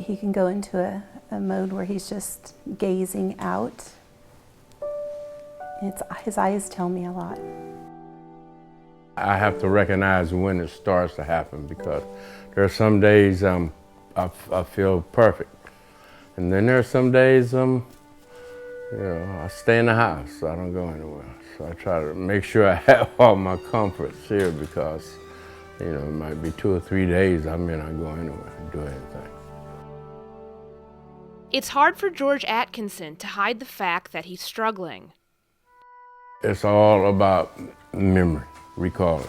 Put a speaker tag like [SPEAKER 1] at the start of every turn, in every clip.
[SPEAKER 1] he can go into a mode where he's just gazing out. His eyes tell me a lot.
[SPEAKER 2] I have to recognize when it starts to happen, because there are some days I feel perfect, and then there are some days I stay in the house. I don't go anywhere. So I try to make sure I have all my comforts here, because it might be 2 or 3 days I may not go anywhere and do anything.
[SPEAKER 3] It's hard for George Atkinson to hide the fact that he's struggling.
[SPEAKER 2] It's all about memory, recalling.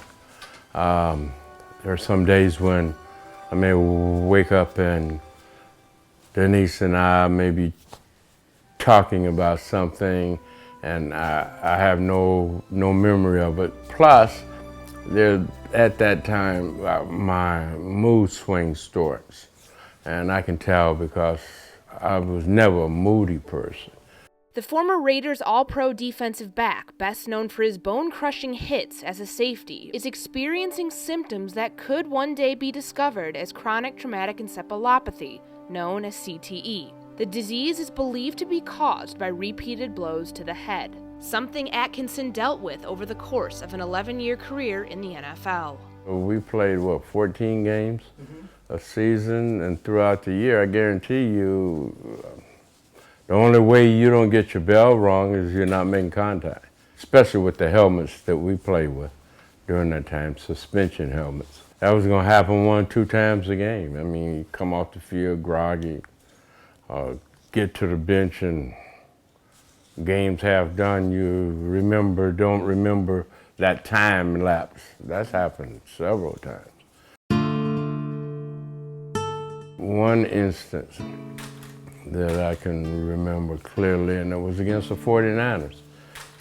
[SPEAKER 2] There are some days when I may wake up and Denise and I may be talking about something, and I have no memory of it. Plus, at that time, my mood swing starts, and I can tell because I was never a moody person.
[SPEAKER 3] The former Raiders All-Pro defensive back, best known for his bone-crushing hits as a safety, is experiencing symptoms that could one day be discovered as chronic traumatic encephalopathy, known as CTE. The disease is believed to be caused by repeated blows to the head, something Atkinson dealt with over the course of an 11-year career in the NFL.
[SPEAKER 2] We played, 14 games a season, and throughout the year, I guarantee you, the only way you don't get your bell wrong is you're not making contact, especially with the helmets that we played with during that time, suspension helmets. That was going to happen 1 or 2 times a game. I mean, you come off the field groggy, get to the bench, and game's half done, you don't remember that time lapse. That's happened several times. One instance that I can remember clearly, and it was against the 49ers.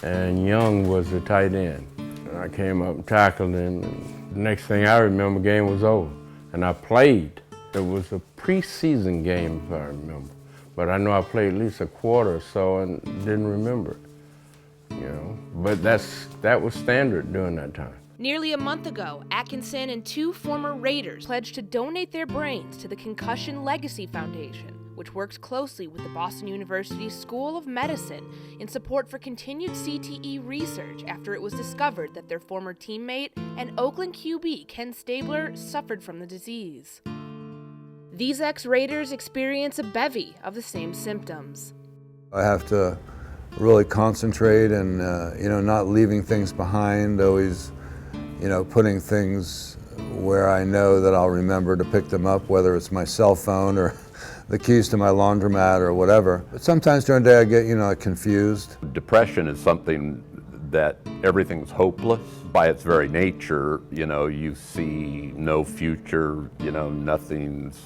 [SPEAKER 2] And Young was the tight end. And I came up and tackled him, and the next thing I remember, the game was over. And I played. It was a preseason game, if I remember. But I know I played at least a quarter or so and didn't remember it, But that was standard during that time.
[SPEAKER 3] Nearly a month ago, Atkinson and 2 former Raiders pledged to donate their brains to the Concussion Legacy Foundation, which works closely with the Boston University School of Medicine in support for continued CTE research after it was discovered that their former teammate and Oakland QB Ken Stabler suffered from the disease. These ex-Raiders experience a bevy of the same symptoms.
[SPEAKER 4] I have to really concentrate and, not leaving things behind, always, putting things where I know that I'll remember to pick them up, whether it's my cell phone or the keys to my laundromat or whatever. But sometimes during the day I get, confused.
[SPEAKER 5] Depression is something that everything's hopeless. By its very nature, you see no future, nothing's,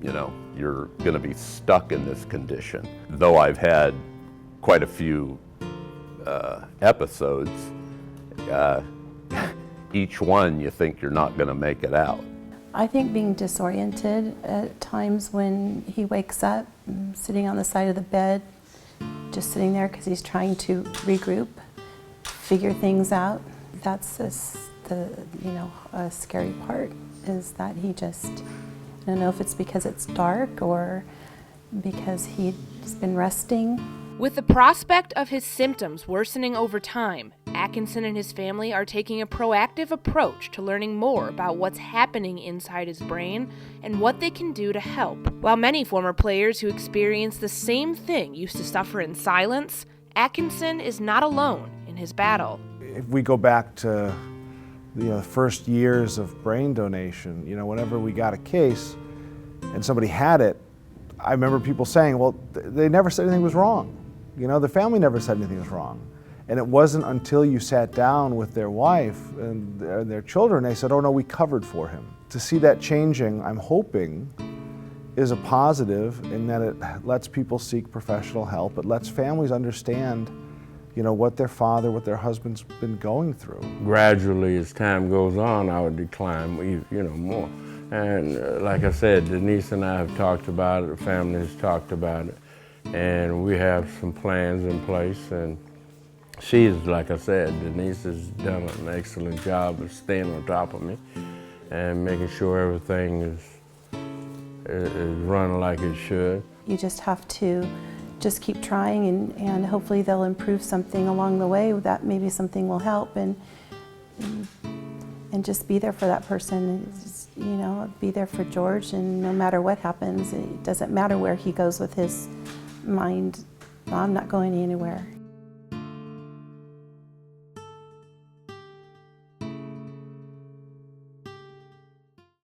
[SPEAKER 5] you're gonna be stuck in this condition. Though I've had quite a few episodes, each one you think you're not gonna make it out.
[SPEAKER 1] I think being disoriented at times when he wakes up, sitting on the side of the bed, just sitting there because he's trying to regroup, figure things out. That's a scary part, is that he just, I don't know if it's because it's dark or because he's been resting.
[SPEAKER 3] With the prospect of his symptoms worsening over time, Atkinson and his family are taking a proactive approach to learning more about what's happening inside his brain and what they can do to help. While many former players who experienced the same thing used to suffer in silence, Atkinson is not alone in his battle.
[SPEAKER 6] If we go back to the first years of brain donation, whenever we got a case and somebody had it, I remember people saying, well, they never said anything was wrong. The family never said anything was wrong. And it wasn't until you sat down with their wife and their children, they said, oh no, we covered for him. To see that changing, I'm hoping, is a positive in that it lets people seek professional help. It lets families understand, what their father, what their husband's been going through.
[SPEAKER 2] Gradually, as time goes on, I would decline, more. And like I said, Denise and I have talked about it, the family has talked about it, and we have some plans in place. And she's, like I said, Denise has done an excellent job of staying on top of me and making sure everything is running like it should.
[SPEAKER 1] You just have to just keep trying, and hopefully they'll improve something along the way. That maybe something will help, and just be there for that person. Just, you know, be there for George, and no matter what happens, it doesn't matter where he goes with his mind. I'm not going anywhere.